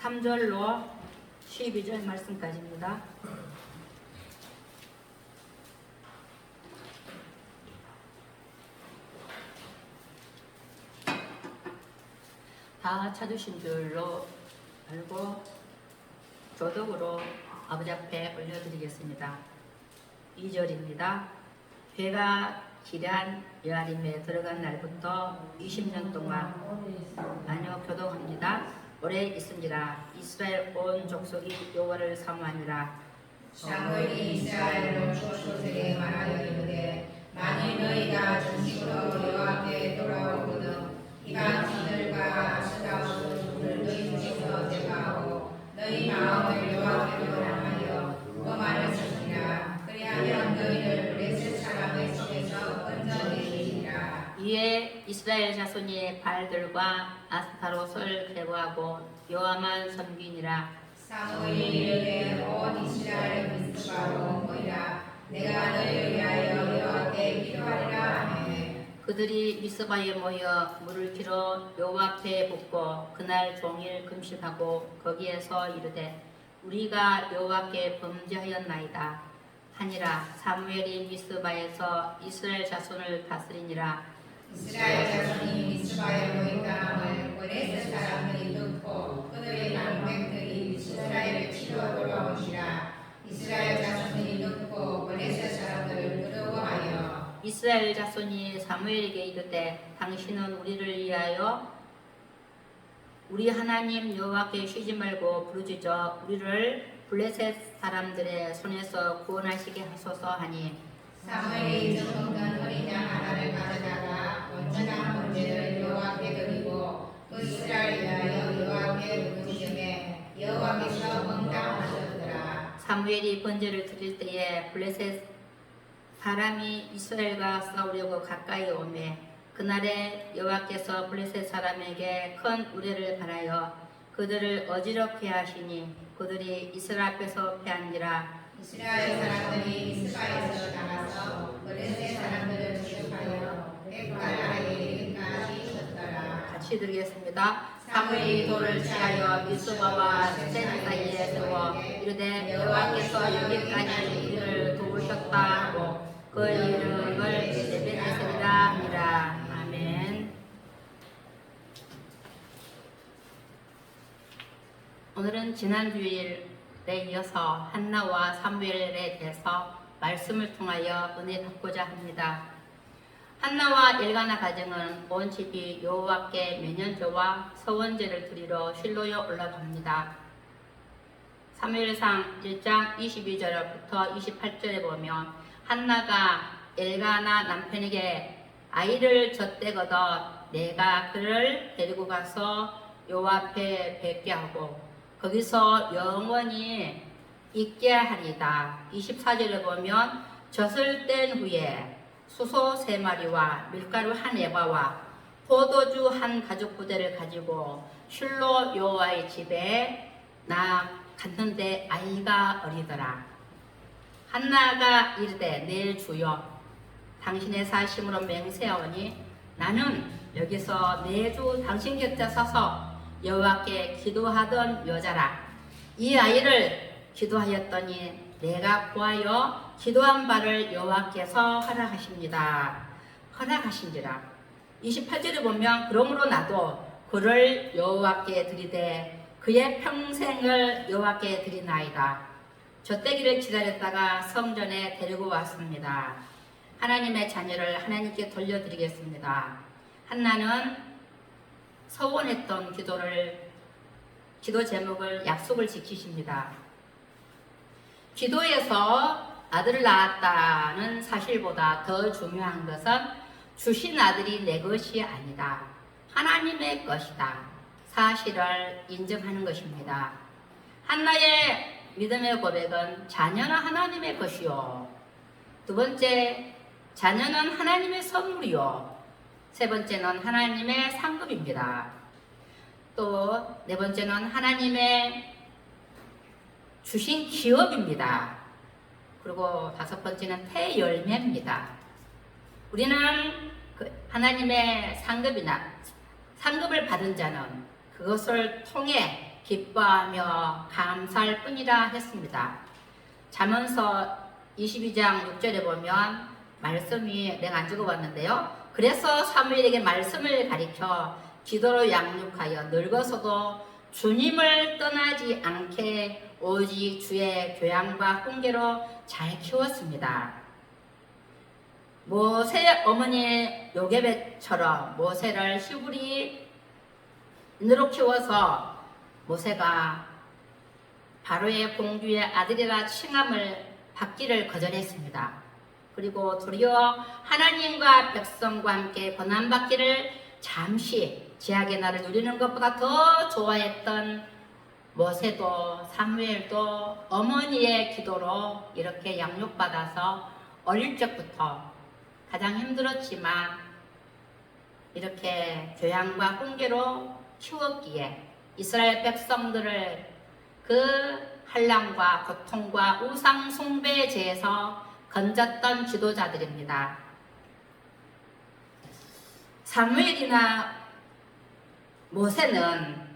3절로 12절 말씀까지입니다. 다 찾으신 줄로 알고 교독으로 아버지 앞에 올려드리겠습니다. 2절입니다. 회가 기란 여아림에 들어간 날부터 20년 동안 아니요 교독합니다. 오래 있은지라 이스라엘 온 족속이 여호와를 사모하니라. 사무엘이 이스라엘 온 족속에게 말하여 이르되 만일 너희가 진심으로 여호와께 돌아오거든 이방 신들과 아스타로스 분을 너희 중에서 제거하고 너희 마음을 여호와께로 향하여 범하를 쓰니라. 그리하면 너희를 블레셋 사람의 손에서 건져내리리라. 이에 이스라엘 자손이 발들과 아스타롯을 제거하고 여호와만 섬기니라. 사무엘이 이르되 온 이스라엘 민수가 모이라. 내가 너희를 위하여 여호와께 기도하리라 하매 그들이 미스바에 모여 물을 길어 여호와 앞에 붓고 그날 종일 금식하고 거기에서 이르되 우리가 여호와께 범죄하였나이다 하니라. 사무엘이 미스바에서 이스라엘 자손을 다스리니라. 이스라엘 자손이 미스바에 모인 다음을 블레셋 사람들이 듣고 그들의 방백들이 이스라엘을 치러 돌아오니라. 이스라엘 자손이 듣고 블레셋 사람들을 부러워하여 이스라엘 자손이 사무엘에게 이르되 당신은 우리를 위하여 우리 하나님 여호와께 쉬지 말고 부르짖어 우리를 블레셋 사람들의 손에서 구원하시게 하소서 하니 사무엘이 적은건 어린 양 하나를 가져다가 온전한 번제를 여호와께 드리고 그 이스라엘 위하여 여호와께 부르짖음에 여호와께서 응답하셨더라. 사무엘이 번제를 드릴 때에 블레셋 사람이 이스라엘과 싸우려고 가까이 오매 그날에 여호와께서 블레셋 사람에게 큰 우레를 바라여 그들을 어지럽게 하시니 그들이 이스라엘 앞에서 패한지라. 이스라엘 사람들이 미스바에서 나가서 블레셋 사람들을 추격하여 백발아에 이르기까지 쳤더라. 같이 드리겠습니다. 사무엘이 돌을 취하여 미스바와 센 사이에 세워 이르되 여호와께서 여기까지 우리를 도우셨다 하고 그 이름을 에베네셀이라 하니라. 아멘. 오늘은 지난 주일에 이어서 한나와 사무엘에 대해서 말씀을 통하여 은혜 받고자 합니다. 한나와 엘가나 가정은 온 집이 여호와께 매년제와 서원제를 드리러 실로에 올라갑니다. 사무엘상 1장 22절부터 28절에 보면 한나가 엘가나 남편에게 아이를 젖대거든 내가 그를 데리고 가서 여호와 앞에 뵙게 하고 거기서 영원히 있게 하리다. 24절에 보면 젖을 뗀 후에 수소 3마리와 밀가루 1에바와 포도주 1가죽부대를 가지고 실로 여호와의 집에 갔는데 아이가 어리더라. 한나가 이르되 내 주여 당신의 사심으로 맹세하오니 나는 여기서 매주 당신 곁에 서서 여호와께 기도하던 여자라. 이 아이를 기도하였더니 내가 구하여 기도한 바를 여호와께서 허락하십니다. 허락하신지라. 28절에 보면 그러므로 나도 그를 여호와께 드리되 그의 평생을 여호와께 드리나이다. 젖대기를 기다렸다가 성전에 데리고 왔습니다. 하나님의 자녀를 하나님께 돌려드리겠습니다. 한나는 서원했던 기도 제목을 약속을 지키십니다. 기도에서 아들을 낳았다는 사실보다 더 중요한 것은 주신 아들이 내 것이 아니다. 하나님의 것이다. 사실을 인정하는 것입니다. 한나의 믿음의 고백은 자녀는 하나님의 것이요. 두 번째, 자녀는 하나님의 선물이요. 세 번째는 하나님의 상급입니다. 또 네 번째는 하나님의 주신 기업입니다. 그리고 다섯 번째는 태열매입니다. 우리는 하나님의 상급을 받은 자는 그것을 통해 기뻐하며 감사할 뿐이라 했습니다. 잠언서 22장 6절에 보면 말씀이 내가 안 적어봤는데요. 그래서 사무엘에게 말씀을 가리켜 기도로 양육하여 늙어서도 주님을 떠나지 않게 오직 주의 교양과 훈계로 잘 키웠습니다. 모세 어머니 요게벳처럼 모세를 히브리인으로 키워서 모세가 바로의 공주의 아들이라 칭함을 받기를 거절했습니다. 그리고 도리어 하나님과 백성과 함께 고난받기를 잠시 제약의 날을 누리는 것보다 더 좋아했던 모세도 사무엘도 어머니의 기도로 이렇게 양육받아서 어릴 적부터 가장 힘들었지만 이렇게 교양과 훈계로 키웠기에 이스라엘 백성들을 그 한란과 고통과 우상 숭배의 죄에서 건졌던 지도자들입니다. 사무엘이나 모세는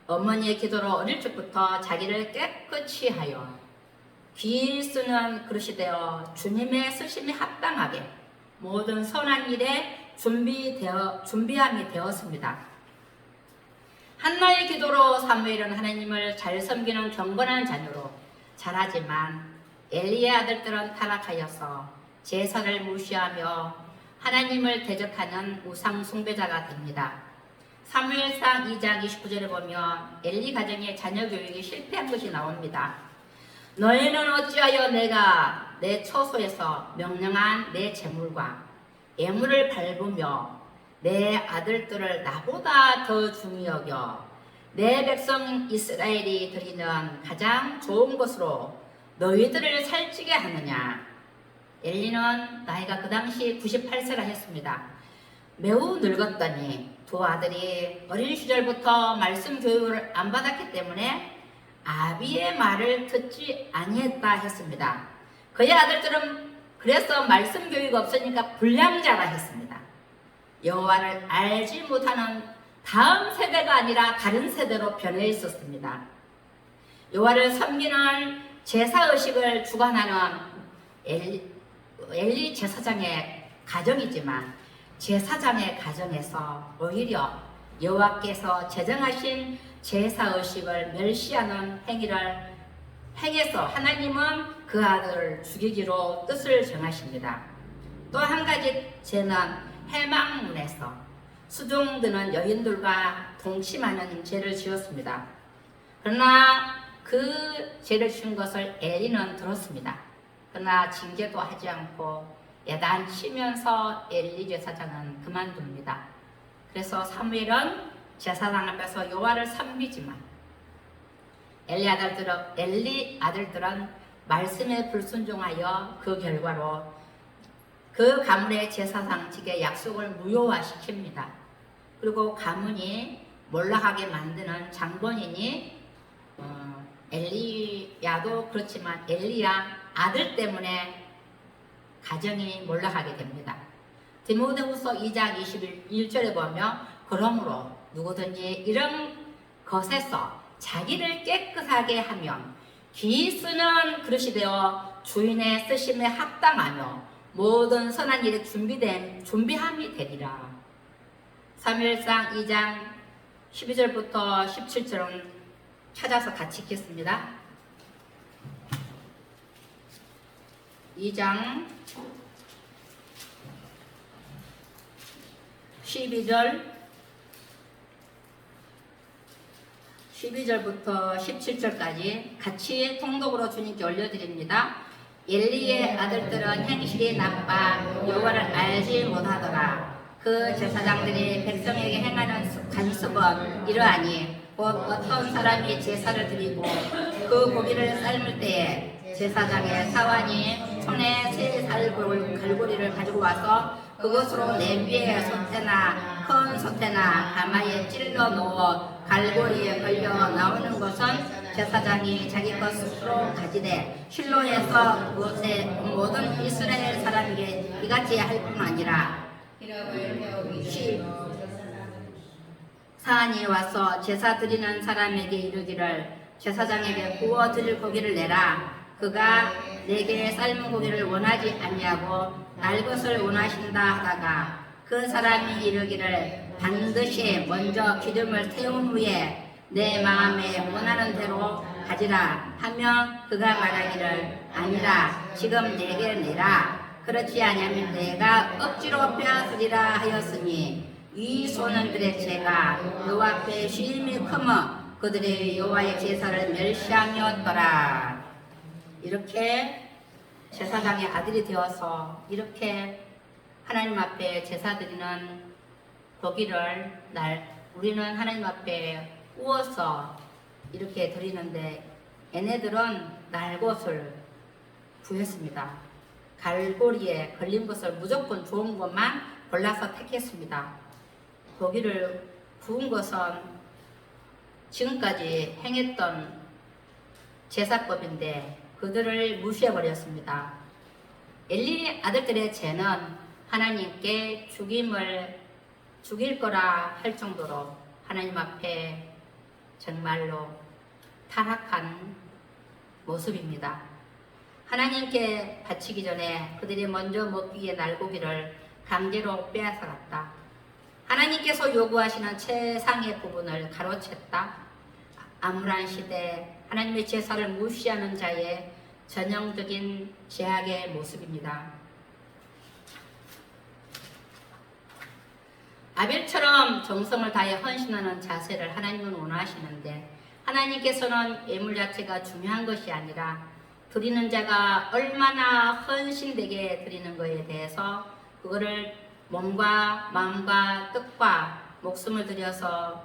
어머니의 기도로 어릴 적부터 자기를 깨끗이 하여 귀 쓰는 그릇이 되어 주님의 쓰심에 합당하게 모든 선한 일에 준비함이 되었습니다. 한나의 기도로 사무엘은 하나님을 잘 섬기는 경건한 자녀로 자라지만 엘리의 아들들은 타락하여서 제사를 무시하며 하나님을 대적하는 우상 숭배자가 됩니다. 사무엘상 2장 29절에 보면 엘리 가정의 자녀 교육이 실패한 것이 나옵니다. 너희는 어찌하여 내가 내 처소에서 명령한 내 재물과 예물을 밟으며 내 아들들을 나보다 더 중히 여겨 내 백성 이스라엘이 드리는 가장 좋은 것으로 너희들을 살찌게 하느냐. 엘리는 나이가 그 당시 98세라 했습니다. 매우 늙었더니 두 아들이 어린 시절부터 말씀 교육을 안 받았기 때문에 아비의 말을 듣지 아니했다 했습니다. 그의 아들들은 그래서 말씀 교육이 없으니까 불량자라 했습니다. 여호와를 알지 못하는 다음 세대가 아니라 다른 세대로 변해 있었습니다. 여호와를 섬기는 제사의식을 주관하는 엘리 제사장의 가정이지만 제사장의 가정에서 오히려 여호와께서 제정하신 제사의식을 멸시하는 행위를 행해서 하나님은 그 아들을 죽이기로 뜻을 정하십니다. 또 한 가지 죄는 해망문에서 수종드는 여인들과 동침하는 죄를 지었습니다. 그러나 그 죄를 지은 것을 엘리는 들었습니다. 그러나 징계도 하지 않고 야단치면서 엘리 제사장은 그만둡니다. 그래서 사무엘은 제사장 앞에서 여호와를 섬기지만 엘리 아들들은 말씀에 불순종하여 그 결과로 그 가문의 제사장직의 약속을 무효화시킵니다. 그리고 가문이 몰락하게 만드는 장본인이 엘리야도 그렇지만 엘리야 아들 때문에 가정이 몰락하게 됩니다. 디모데후서 2장 21절에 보면 그러므로 누구든지 이런 것에서 자기를 깨끗하게 하면 귀 쓰는 그릇이 되어 주인의 쓰심에 합당하며 모든 선한 일에 준비함이 되리라. 사무엘상 2장 12절부터 17절은 찾아서 같이 읽겠습니다. 2장 12절부터 17절까지 같이 통독으로 주님께 올려드립니다. 엘리의 아들들은 행실이 나빠 여호와를 알지 못하더라. 그 제사장들이 백성에게 행하는 간습은 이러하니 곧 어떤 사람이 제사를 드리고 그 고기를 삶을 때에 제사장의 사환이 손에 새 갈고리를 가지고 와서 그것으로 냄비에 솥대나 큰 솥대나 가마에 찔러 넣어 갈고리에 걸려 나오는 것은 제사장이 자기 것으로 가지되 실로에서 모든 이스라엘 사람에게 이같이 할 뿐 아니라 사안이 와서 제사 드리는 사람에게 이르기를 제사장에게 구워 드릴 고기를 내라. 그가 내게 삶은 고기를 원하지 아니하고 날 것을 원하신다 하다가 그 사람이 이르기를 반드시 먼저 기름을 태운 후에 내 마음에 원하는 대로 가지라 하면 그가 말하기를 아니라 지금 내게 내라. 그렇지 아니하면 내가 억지로 빼앗으리라 하였으니 이 소년들의 죄가 여호와 앞에 심히 크며 그들의 여호와의 제사를 멸시함이었더라. 이렇게 제사장의 아들이 되어서 이렇게 하나님 앞에 제사 드리는 고기를 우리는 하나님 앞에 구워서 이렇게 드리는데 얘네들은 날것을 구했습니다. 갈고리에 걸린 것을 무조건 좋은 것만 골라서 택했습니다. 고기를 구운 것은 지금까지 행했던 제사법인데 그들을 무시해버렸습니다. 엘리 아들들의 죄는 하나님께 죽일 거라 할 정도로 하나님 앞에 정말로 타락한 모습입니다. 하나님께 바치기 전에 그들이 먼저 먹기 위해 날고기를 강제로 빼앗아갔다. 하나님께서 요구하시는 최상의 부분을 가로챘다. 암울한 시대 하나님의 제사를 무시하는 자의 전형적인 죄악의 모습입니다. 아벨처럼 정성을 다해 헌신하는 자세를 하나님은 원하시는데 하나님께서는 예물 자체가 중요한 것이 아니라 드리는 자가 얼마나 헌신되게 드리는 것에 대해서 그거를 몸과 마음과 뜻과 목숨을 들여서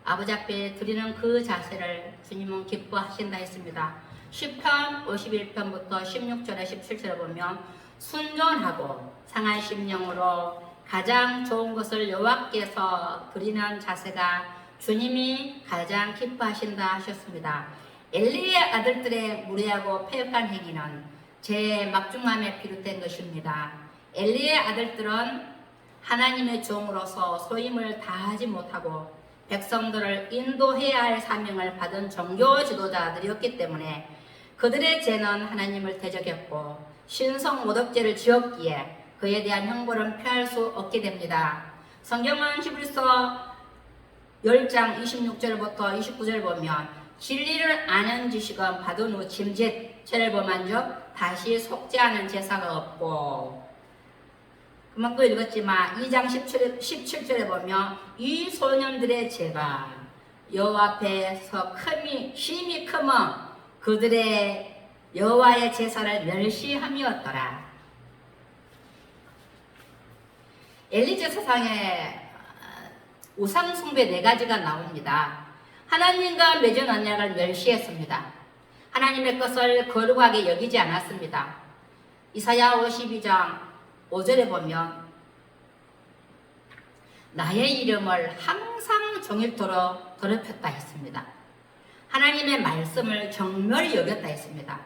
아버지 앞에 드리는 그 자세를 주님은 기뻐하신다 했습니다. 시편 51편부터 16절에 17절에 보면 순전하고 상한 심령으로 가장 좋은 것을 여호와께서 드리는 자세가 주님이 가장 기뻐하신다 하셨습니다. 엘리의 아들들의 무례하고 패역한 행위는 제 막중함에 비롯된 것입니다. 엘리의 아들들은 하나님의 종으로서 소임을 다하지 못하고 백성들을 인도해야 할 사명을 받은 종교 지도자들이었기 때문에 그들의 죄는 하나님을 대적했고 신성 모독죄를 지었기에 그에 대한 형벌은 피할 수 없게 됩니다. 성경은 히브리서 10장 26절부터 29절 보면 진리를 아는 지식은 받은 후 짐짓 죄를 범한 적 다시 속죄하는 제사가 없고 그만큼 읽었지만 2장 17절에 보면 이 소년들의 죄가 여호와 앞에서 심히 크며 그들의 여호와의 제사를 멸시함이었더라. 엘리 제사상에 우상 숭배 4가지가 나옵니다. 하나님과 맺은 언약을 멸시했습니다. 하나님의 것을 거룩하게 여기지 않았습니다. 이사야 52장 5절에 보면 나의 이름을 항상 종일토록 더럽혔다 했습니다. 하나님의 말씀을 정멸히 여겼다 했습니다.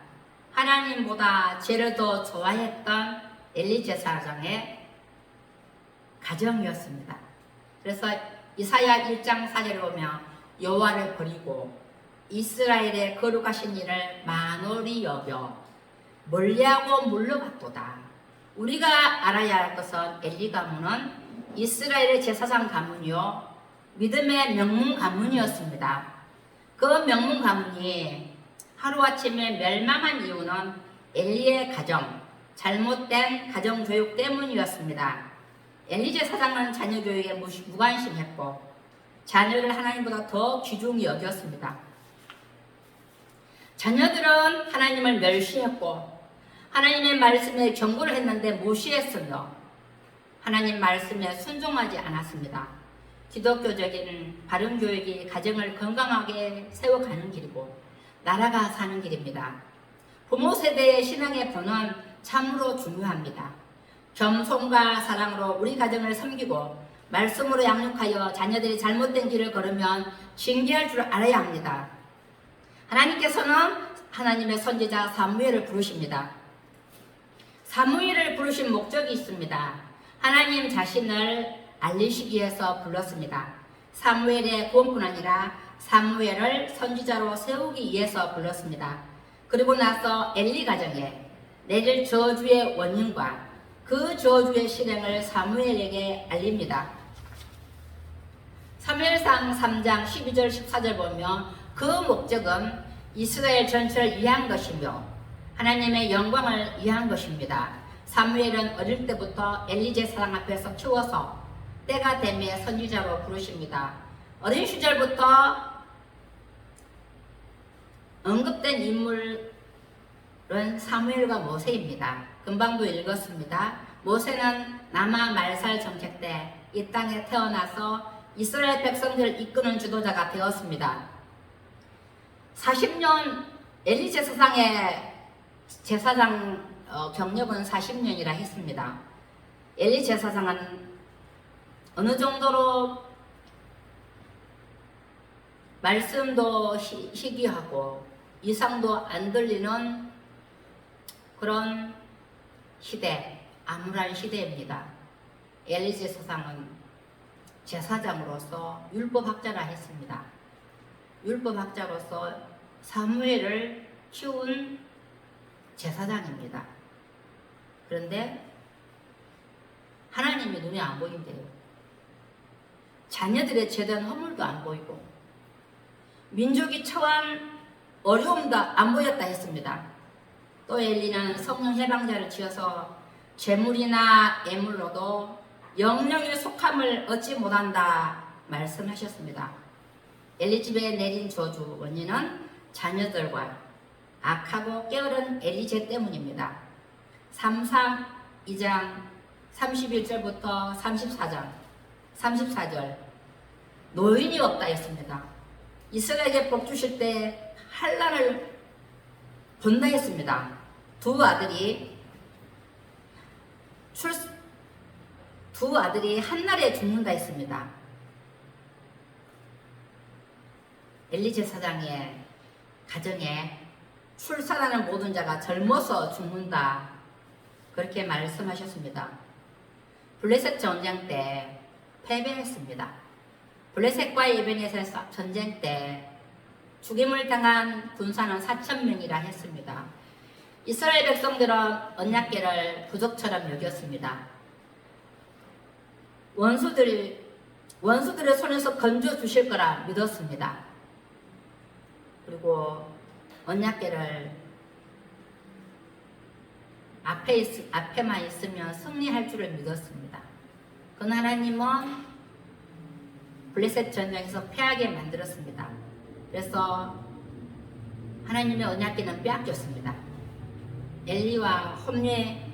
하나님보다 죄를 더 좋아했던 엘리 제사장의 가정이었습니다. 그래서 이사야 1장 4절에 보면 여호와를 버리고 이스라엘의 거룩하신 일을 만홀히 여겨 멀리하고 물러갔도다. 우리가 알아야 할 것은 엘리 가문은 이스라엘의 제사장 가문이요 믿음의 명문 가문이었습니다. 그 명문 가문이 하루아침에 멸망한 이유는 엘리의 가정, 잘못된 가정교육 때문이었습니다. 엘리 제사장은 자녀 교육에 무관심했고 자녀를 하나님보다 더 귀중히 여겼습니다. 자녀들은 하나님을 멸시했고 하나님의 말씀에 경고를 했는데 무시했으며 하나님 말씀에 순종하지 않았습니다. 기독교적인 바른 교육이 가정을 건강하게 세워가는 길이고 나라가 사는 길입니다. 부모 세대의 신앙의 본은 참으로 중요합니다. 겸손과 사랑으로 우리 가정을 섬기고 말씀으로 양육하여 자녀들이 잘못된 길을 걸으면 징계할 줄 알아야 합니다. 하나님께서는 하나님의 선지자 사무엘을 부르십니다. 사무엘을 부르신 목적이 있습니다. 하나님 자신을 알리시기 위해서 불렀습니다. 사무엘의 구원뿐 아니라 사무엘을 선지자로 세우기 위해서 불렀습니다. 그리고 나서 엘리 가정에 내릴 저주의 원인과 그 저주의 실행을 사무엘에게 알립니다. 사무엘상 3장 12절 14절 보면 그 목적은 이스라엘 전체를 위한 것이며 하나님의 영광을 위한 것입니다. 사무엘은 어릴 때부터 엘리 제사장 앞에서 키워서 때가 되매 선지자로 부르십니다. 어린 시절부터 언급된 인물은 사무엘과 모세입니다. 금방도 읽었습니다. 모세는 남아 말살 정책 때 이 땅에 태어나서 이스라엘 백성들을 이끄는 지도자가 되었습니다. 40년 엘리 제사장의 제사장 경력은 40년이라 했습니다. 엘리 제사장은 어느 정도로 말씀도 희귀하고 이상도 안 들리는 그런 시대, 암울한 시대입니다. 엘리 제사장은 제사장으로서 율법학자라 했습니다. 율법학자로서 사무엘을 키운 제사장입니다. 그런데 하나님이 눈에 안 보인대요. 자녀들의 죄된 허물도 안 보이고 민족이 처한 어려움도 안 보였다 했습니다. 또 엘리는 성령 해방자를 지어서 재물이나 예물로도 영령의 속함을 얻지 못한다 말씀하셨습니다. 엘리 집에 내린 저주 원인은 자녀들과 악하고 게으른 엘리제 때문입니다. 3상 2장 31절부터 34절 노인이 없다 했습니다. 이스라엘에게 복 주실 때 환난을 본다 했습니다. 두 아들이 한날에 죽는다 했습니다. 엘리 제사장의 가정에 출산하는 모든 자가 젊어서 죽는다 그렇게 말씀하셨습니다. 블레셋 전쟁 때 패배했습니다. 블레셋과 에베네셀 전쟁 때 죽임을 당한 군사는 4,000명이라 했습니다. 이스라엘 백성들은 언약궤를 부적처럼 여겼습니다. 원수들의 손에서 건져 주실 거라 믿었습니다. 그리고 언약궤를 앞에만 있으면 승리할 줄을 믿었습니다. 그러나 하나님은 블레셋 전쟁에서 패하게 만들었습니다. 그래서 하나님의 언약궤는 빼앗겼습니다. 엘리와 홈리의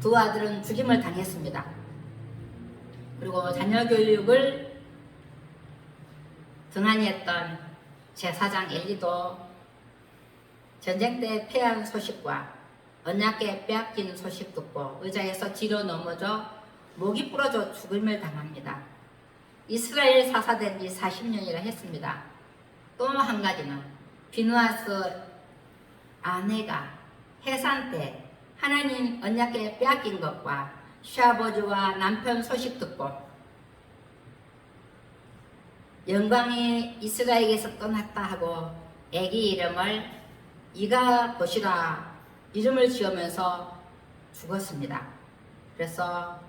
두 아들은 죽임을 당했습니다. 그리고 자녀 교육을 등한히 했던 제사장 엘리도 전쟁 때 패한 소식과 언약궤 빼앗긴 소식 듣고 의자에서 뒤로 넘어져 목이 부러져 죽음을 당합니다. 이스라엘 사사된 지 40년이라 했습니다. 또 한 가지는 비누아스 아내가 해산 때 하나님 언약궤 빼앗긴 것과 시아버지와 남편 소식 듣고 영광이 이스라엘에게서 떠났다 하고 아기 이름을 이가봇이라 이름을 지으면서 죽었습니다. 그래서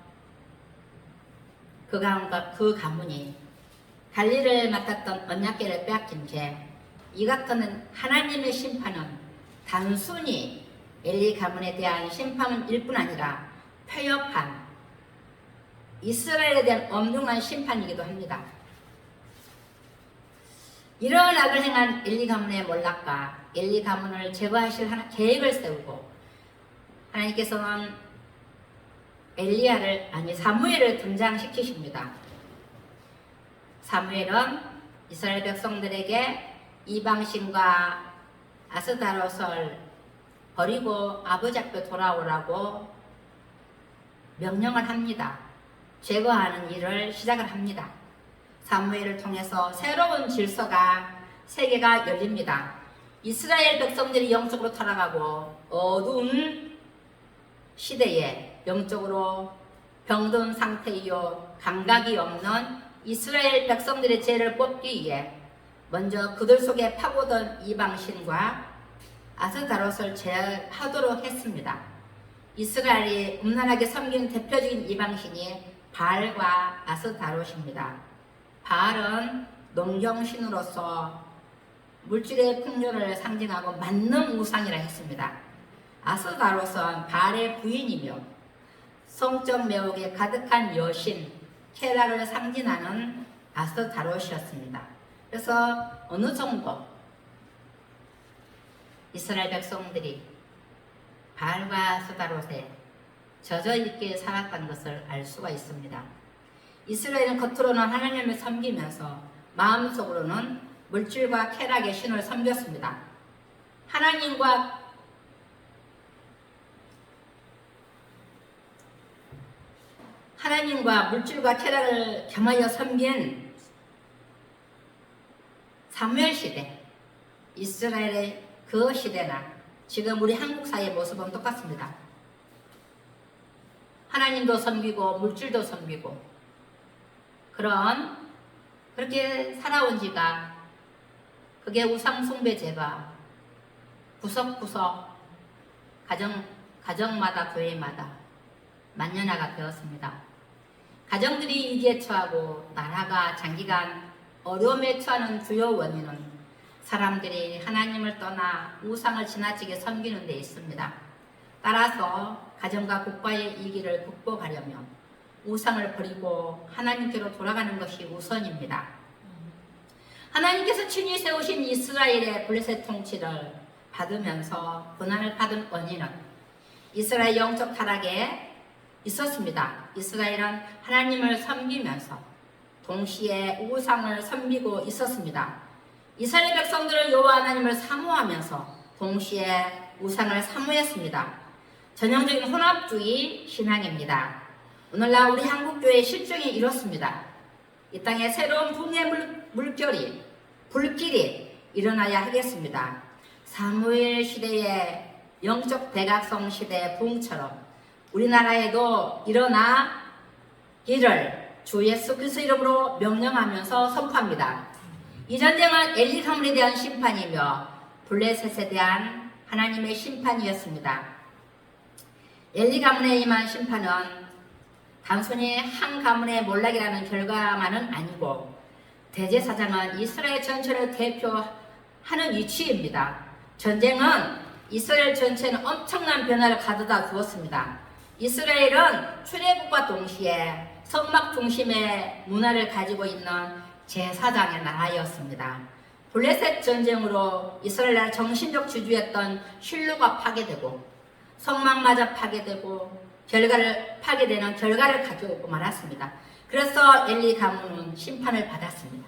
그 가문이 관리를 맡았던 언약궤를 빼앗긴 죄, 이 같은 하나님의 심판은 단순히 엘리 가문에 대한 심판일 뿐 아니라 폐역한 이스라엘에 대한 엄중한 심판이기도 합니다. 이런 악을 행한 엘리 가문의 몰락과 엘리 가문을 제거하실 계획을 세우고 하나님께서는 사무엘을 등장시키십니다. 사무엘은 이스라엘 백성들에게 이방신과 아스다롯을 버리고 아버지 앞에 돌아오라고 명령을 합니다. 제거하는 일을 시작을 합니다. 사무엘을 통해서 새로운 질서가 세계가 열립니다. 이스라엘 백성들이 영적으로 타락하고 어두운 시대에 영적으로 병든 상태이요 감각이 없는 이스라엘 백성들의 죄를 뽑기 위해 먼저 그들 속에 파고든 이방신과 아스다롯을 제하도록 했습니다. 이스라엘이 음란하게 섬기는 대표적인 이방신이 바알과 아스다롯입니다. 바알은 농경신으로서 물질의 풍요를 상징하고 만능 우상이라 했습니다. 아스다롯은 바알의 부인이며 성적 매혹에 가득한 여신 케라를 상징하는 아스다롯이었습니다. 그래서 어느 정도 이스라엘 백성들이 바알과 아스다롯에 젖어 있게 살았다는 것을 알 수가 있습니다. 이스라엘은 겉으로는 하나님을 섬기면서 마음속으로는 물질과 쾌락의 신을 섬겼습니다. 하나님과 물질과 쾌락을 겸하여 섬긴 사무엘 시대, 이스라엘의 그 시대나 지금 우리 한국 사회의 모습은 똑같습니다. 하나님도 섬기고 물질도 섬기고 그렇게 살아온 지가 그게 우상숭배제가 구석구석 가정마다 교회마다 만연화가 되었습니다. 가정들이 위기에 처하고 나라가 장기간 어려움에 처하는 주요 원인은 사람들이 하나님을 떠나 우상을 지나치게 섬기는 데 있습니다. 따라서 가정과 국가의 위기를 극복하려면 우상을 버리고 하나님께로 돌아가는 것이 우선입니다. 하나님께서 친히 세우신 이스라엘의 블레셋 통치를 받으면서 고난을 받은 원인은 이스라엘 영적 타락에 있었습니다. 이스라엘은 하나님을 섬기면서 동시에 우상을 섬기고 있었습니다. 이스라엘 백성들은 여호와 하나님을 사모하면서 동시에 우상을 사모했습니다. 전형적인 혼합주의 신앙입니다. 오늘날 우리 한국교회의 실정이 이렇습니다. 이 땅에 새로운 붕의 불길이 일어나야 하겠습니다. 사무엘 시대의 영적 대각성 시대의 붕처럼 우리나라에도 일어나기를 주 예수 그리스도 이름으로 명령하면서 선포합니다. 이 전쟁은 엘리 가문에 대한 심판이며 블레셋에 대한 하나님의 심판이었습니다. 엘리 가문에 임한 심판은 단순히 한 가문의 몰락이라는 결과만은 아니고 대제사장은 이스라엘 전체를 대표하는 위치입니다. 전쟁은 이스라엘 전체는 엄청난 변화를 가져다 주었습니다. 이스라엘은 출애굽과 동시에 성막 중심의 문화를 가지고 있는 제사장의 나라였습니다. 블레셋 전쟁으로 이스라엘 나라 정신적 지주였던 실로가 파괴되고 성막마저 파괴되고 파괴되는 결과를 가져오고 말았습니다. 그래서 엘리 가문은 심판을 받았습니다.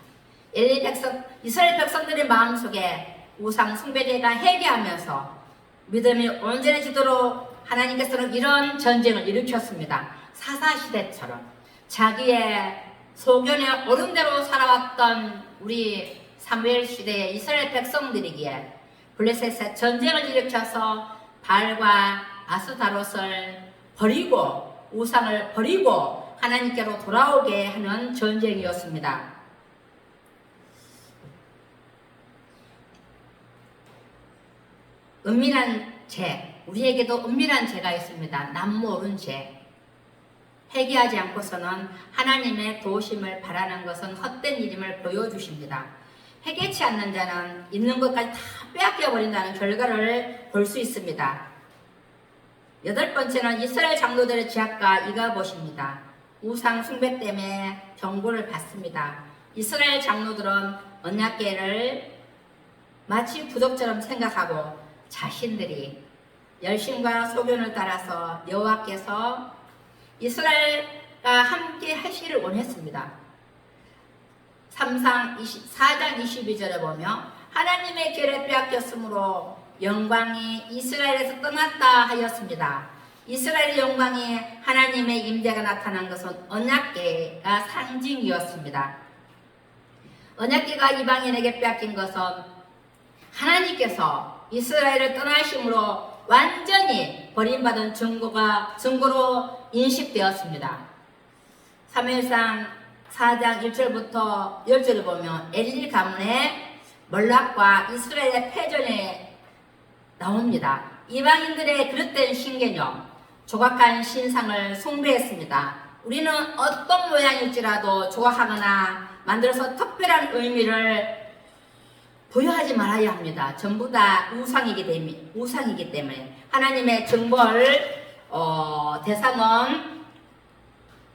이스라엘 백성들의 마음속에 우상 숭배제가 해계하면서 믿음이 온전해지도록 하나님께서는 이런 전쟁을 일으켰습니다. 사사시대처럼 자기의 소견의 어른대로 살아왔던 우리 사무엘 시대의 이스라엘 백성들이기에 블레셋의 전쟁을 일으켜서 바알과 아스다롯을 버리고 우상을 버리고 하나님께로 돌아오게 하는 전쟁이었습니다. 은밀한 죄, 우리에게도 은밀한 죄가 있습니다. 남모른 죄. 회개하지 않고서는 하나님의 도우심을 바라는 것은 헛된 일임을 보여주십니다. 회개치 않는 자는 있는 것까지 다 빼앗겨 버린다는 결과를 볼 수 있습니다. 8번째는 이스라엘 장로들의 죄악과 이가봇입니다. 우상 숭배 때문에 경고를 받습니다. 이스라엘 장로들은 언약궤를 마치 부적처럼 생각하고 자신들이 열심과 소견을 따라서 여호와께서 이스라엘과 함께 하시기를 원했습니다. 4장 22절에 보면 하나님의 궤를 빼앗겼으므로 영광이 이스라엘에서 떠났다 하였습니다. 이스라엘의 영광이 하나님의 임재가 나타난 것은 언약궤가 상징이었습니다. 언약궤가 이방인에게 빼앗긴 것은 하나님께서 이스라엘을 떠나심으로 완전히 버림받은 증거로 인식되었습니다. 사무엘상 4장 1절부터 10절을 보면 엘리 가문의 몰락과 이스라엘의 패전에 나옵니다. 이방인들의 그릇된 신개념, 조각한 신상을 숭배했습니다. 우리는 어떤 모양일지라도 조각하거나 만들어서 특별한 의미를 부여하지 말아야 합니다. 전부 다 우상이기 때문에 하나님의 정벌 대상은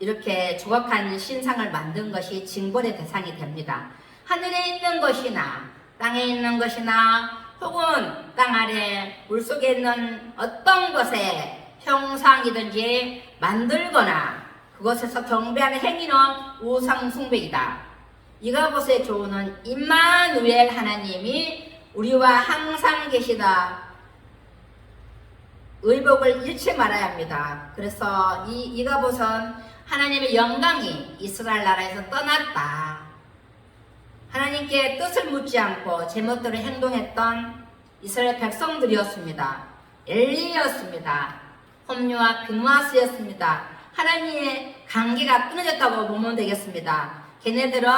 이렇게 조각한 신상을 만든 것이 징벌의 대상이 됩니다. 하늘에 있는 것이나 땅에 있는 것이나 혹은 땅 아래 물속에 있는 어떤 것의 형상이든지 만들거나 그것에서 경배하는 행위는 우상 숭배이다. 이가봇의 교훈은 임마누엘 하나님이 우리와 항상 계시다. 의복을 잃지 말아야 합니다. 그래서 이가봇은 하나님의 영광이 이스라엘 나라에서 떠났다. 하나님께 뜻을 묻지 않고 제멋대로 행동했던 이스라엘 백성들이었습니다. 엘리였습니다. 홈리와 비누아스였습니다. 하나님의 관계가 끊어졌다고 보면 되겠습니다. 걔네들은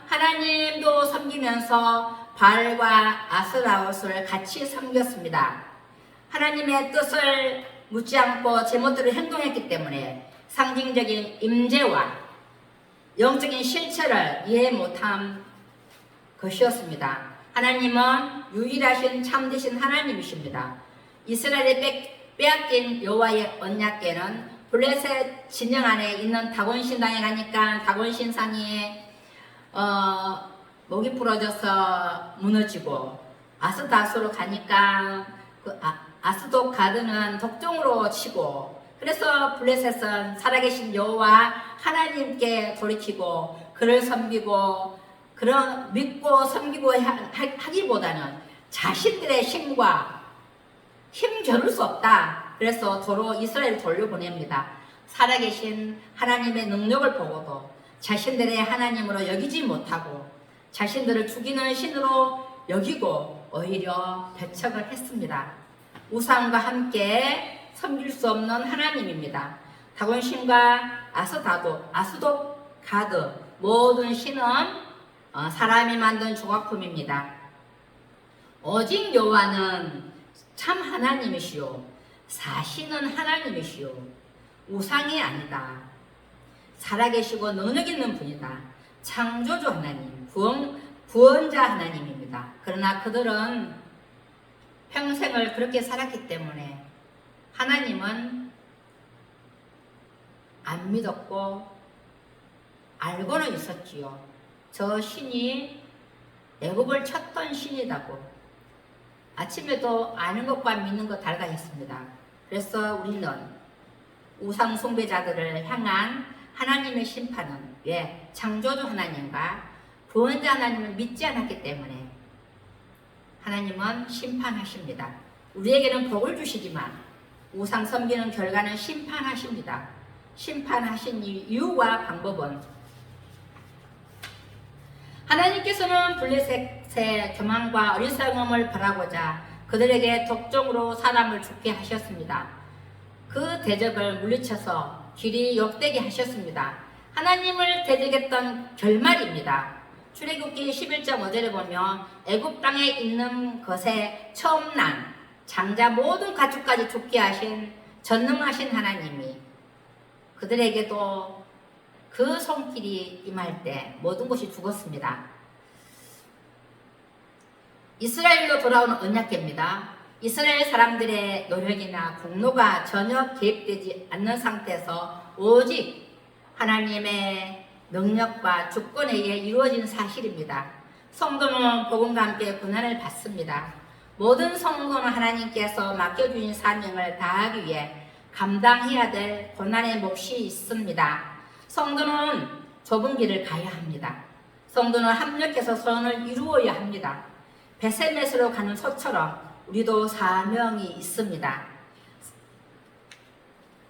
하나님도 섬기면서 바알과 아스라롯을 같이 섬겼습니다. 하나님의 뜻을 묻지 않고 제멋대로 행동했기 때문에 상징적인 임재와 영적인 실체를 이해 못한 것이었습니다. 하나님은 유일하신 참되신 하나님이십니다. 이스라엘이 빼앗긴 여호와의 언약궤는 블레셋 진영 안에 있는 다곤 신당에 가니까 다곤 신상이 목이 부러져서 무너지고 아스다스로 가니까 그 아스돗 가드는 독종으로 치고 그래서 블레셋은 살아계신 여호와 하나님께 돌이키고 그를 섬기고 그런 믿고 섬기고 하기보다는 자신들의 힘과 힘 겨룰 수 없다. 그래서 도로 이스라엘을 돌려보냅니다. 살아계신 하나님의 능력을 보고도 자신들의 하나님으로 여기지 못하고 자신들을 죽이는 신으로 여기고 오히려 배척을 했습니다. 우상과 함께 섬길 수 없는 하나님입니다. 다곤신과 아스돗 가드 모든 신은 사람이 만든 조각품입니다. 오직 여호와는 참 하나님이시오. 사시는 하나님이시오. 우상이 아니다. 살아계시고 능력 있는 분이다. 창조주 하나님, 구원자 하나님입니다. 그러나 그들은 평생을 그렇게 살았기 때문에 하나님은 안 믿었고 알고는 있었지요. 저 신이 애굽을 쳤던 신이라고. 아침에도 아는 것과 믿는 것 다르다 했습니다. 그래서 우리는 우상 숭배자들을 향한 하나님의 심판은 왜? 창조주 하나님과 구원자 하나님을 믿지 않았기 때문에 하나님은 심판하십니다. 우리에게는 복을 주시지만 우상 섬기는 결과는 심판하십니다. 심판하신 이유와 방법은 하나님께서는 블레셋의 교만과 어리석음을 바라고자 그들에게 독종으로 사람을 죽게 하셨습니다. 그 대적을 물리쳐서 길이 욕되게 하셨습니다. 하나님을 대적했던 결말입니다. 출애굽기 11장 5절에 보면 애굽 땅에 있는 것에 처음 난 장자 모든 가축까지 죽게 하신 전능하신 하나님이 그들에게도 그 손길이 임할 때 모든 것이 죽었습니다. 이스라엘로 돌아오는 언약궤입니다. 이스라엘 사람들의 노력이나 공로가 전혀 개입되지 않는 상태에서 오직 하나님의 능력과 주권에 의해 이루어진 사실입니다. 성도는 복음과 함께 고난을 받습니다. 모든 성도는 하나님께서 맡겨주신 사명을 다하기 위해 감당해야 될 고난의 몫이 있습니다. 성도는 좁은 길을 가야 합니다. 성도는 합력해서 선을 이루어야 합니다. 베세메스로 가는 소처럼 우리도 사명이 있습니다.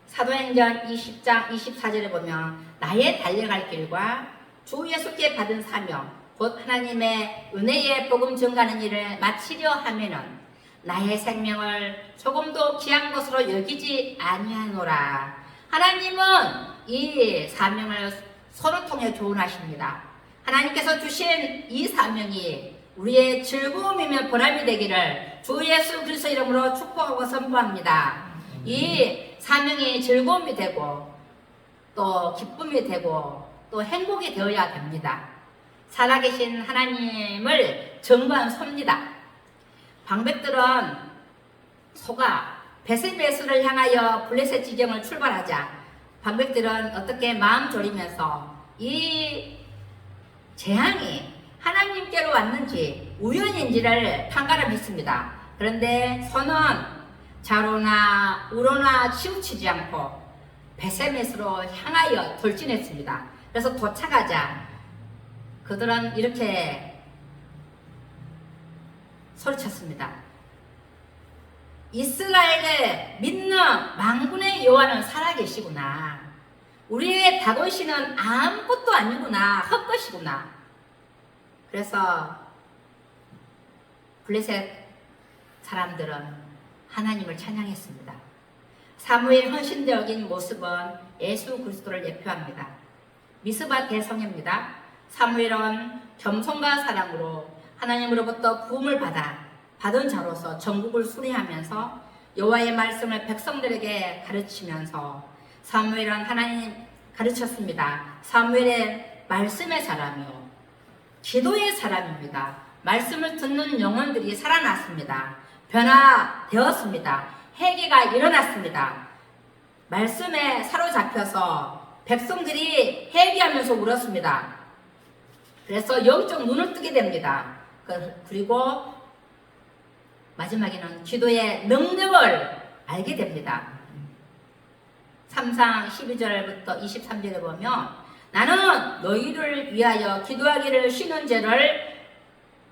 사도행전 20장 24절에 보면 나의 달려갈 길과 주 예수께 받은 사명 곧 하나님의 은혜의 복음 증가하는 일을 마치려 하면은 나의 생명을 조금도 귀한 것으로 여기지 아니하노라. 하나님은 이 사명을 서로 통해 교훈하십니다. 하나님께서 주신 이 사명이 우리의 즐거움이며 보람이 되기를 주 예수 그리스도 이름으로 축복하고 선포합니다. 이 사명이 즐거움이 되고 또 기쁨이 되고 또 행복이 되어야 됩니다. 살아계신 하나님을 증거한 소입니다. 방백들은 소가 베세메스를 향하여 블레셋 지경을 출발하자 방백들은 어떻게 마음 졸이면서 이 재앙이 하나님께로 왔는지 우연인지를 판가름했습니다. 그런데 소는 좌로나 우로나 치우치지 않고 베세메스로 향하여 돌진했습니다. 그래서 도착하자 그들은 이렇게 소리쳤습니다. 이스라엘의 믿는 만군의 여호와는 살아계시구나. 우리의 다윗이는 아무것도 아니구나. 헛것이구나. 그래서 블레셋 사람들은 하나님을 찬양했습니다. 사무엘 헌신되어진 모습은 예수 그리스도를 예표합니다. 미스바 대성입니다. 사무엘은 겸손과 사랑으로 하나님으로부터 부음을 받은 자로서 전국을 순회하면서 여호와의 말씀을 백성들에게 가르치면서 사무엘은 하나님 가르쳤습니다. 사무엘은 말씀의 사람이요 기도의 사람입니다. 말씀을 듣는 영혼들이 살아났습니다. 변화되었습니다. 회개가 일어났습니다. 말씀에 사로잡혀서 백성들이 회개하면서 울었습니다. 그래서 영적 눈을 뜨게 됩니다. 그리고 마지막에는 기도의 능력을 알게 됩니다. 3장 12절부터 23절에 보면 나는 너희를 위하여 기도하기를 쉬는 죄를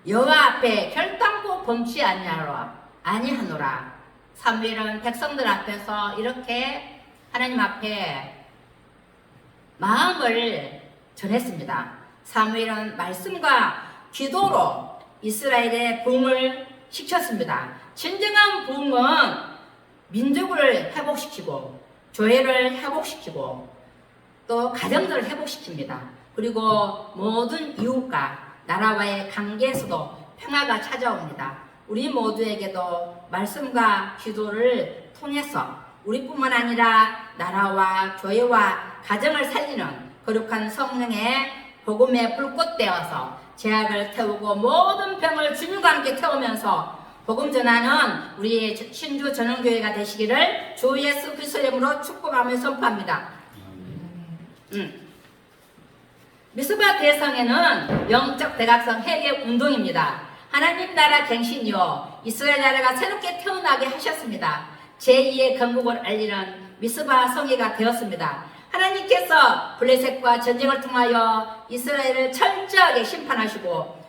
여호와 앞에 결단코 범치 아니하노라. 사무엘은 백성들 앞에서 이렇게 하나님 앞에 마음을 전했습니다. 사무엘은 말씀과 기도로 이스라엘의 부흥을 시켰습니다. 진정한 부흥은 민족을 회복시키고 교회를 회복시키고 또 가정들을 회복시킵니다. 그리고 모든 이웃과 나라와의 관계에서도 평화가 찾아옵니다. 우리 모두에게도 말씀과 기도를 통해서 우리뿐만 아니라 나라와 교회와 가정을 살리는 거룩한 성령의 복음의 불꽃 되어서 죄악을 태우고 모든 병을 주님과 함께 태우면서 복음 전하는 우리의 신주 전원교회가 되시기를 주 예수 그리스도의 이름으로 축복하며 선포합니다. 미스바 대성에는 영적 대각성 회개 운동입니다. 하나님 나라 갱신이요 이스라엘 나라가 새롭게 태어나게 하셨습니다. 제2의 건국을 알리는 미스바 성회가 되었습니다. 하나님께서 블레셋과 전쟁을 통하여 이스라엘을 철저하게 심판하시고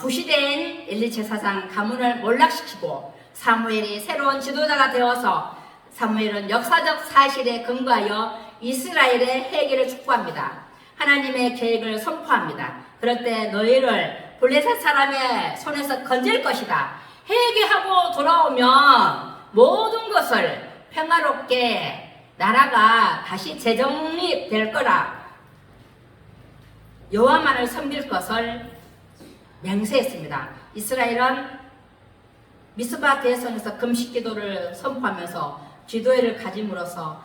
구시대인 엘리 제사장 가문을 몰락시키고 사무엘이 새로운 지도자가 되어서 사무엘은 역사적 사실에 근거하여 이스라엘의 회개를 축복합니다. 하나님의 계획을 선포합니다. 그럴 때 너희를 블레셋 사람의 손에서 건질 것이다. 회개하고 돌아오면 모든 것을 평화롭게 나라가 다시 재정립될 거라. 여호와만을 섬길 것을 맹세했습니다. 이스라엘은 미스바 대성에서 금식 기도를 선포하면서 기도회를 가짐으로써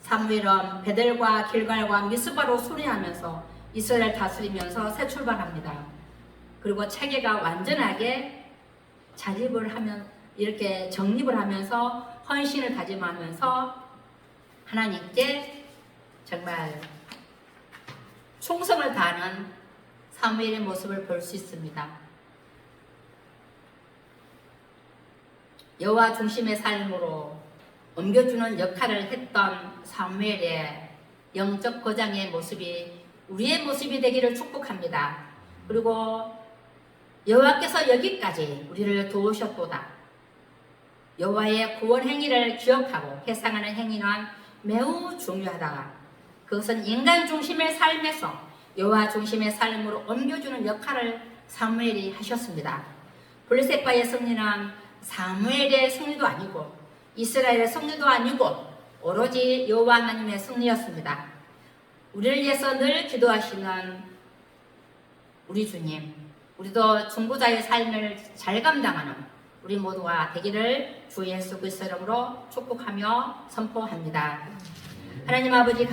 사무엘은 베델과 길갈과 미스바로 순회하면서 이스라엘 다스리면서 새 출발합니다. 그리고 체계가 완전하게 자립을 하면 이렇게 정립을 하면서 헌신을 다짐하면서 하나님께 정말 충성을 다하는 사무엘의 모습을 볼 수 있습니다. 여호와 중심의 삶으로 옮겨주는 역할을 했던 사무엘의 영적 거장의 모습이 우리의 모습이 되기를 축복합니다. 그리고 여호와께서 여기까지 우리를 도우셨도다. 여호와의 구원 행위를 기억하고 회상하는 행위는 매우 중요하다. 그것은 인간 중심의 삶에서 여호와 중심의 삶으로 옮겨주는 역할을 사무엘이 하셨습니다. 블레셋과의 승리는 사무엘의 승리도 아니고 이스라엘의 승리도 아니고 오로지 여호와 하나님의 승리였습니다. 우리를 위해서 늘 기도하시는 우리 주님, 우리도 중보자의 삶을 잘 감당하는 우리 모두가 되기를 주 예수 그리스도 이름으로 축복하며 선포합니다. 하나님 아버지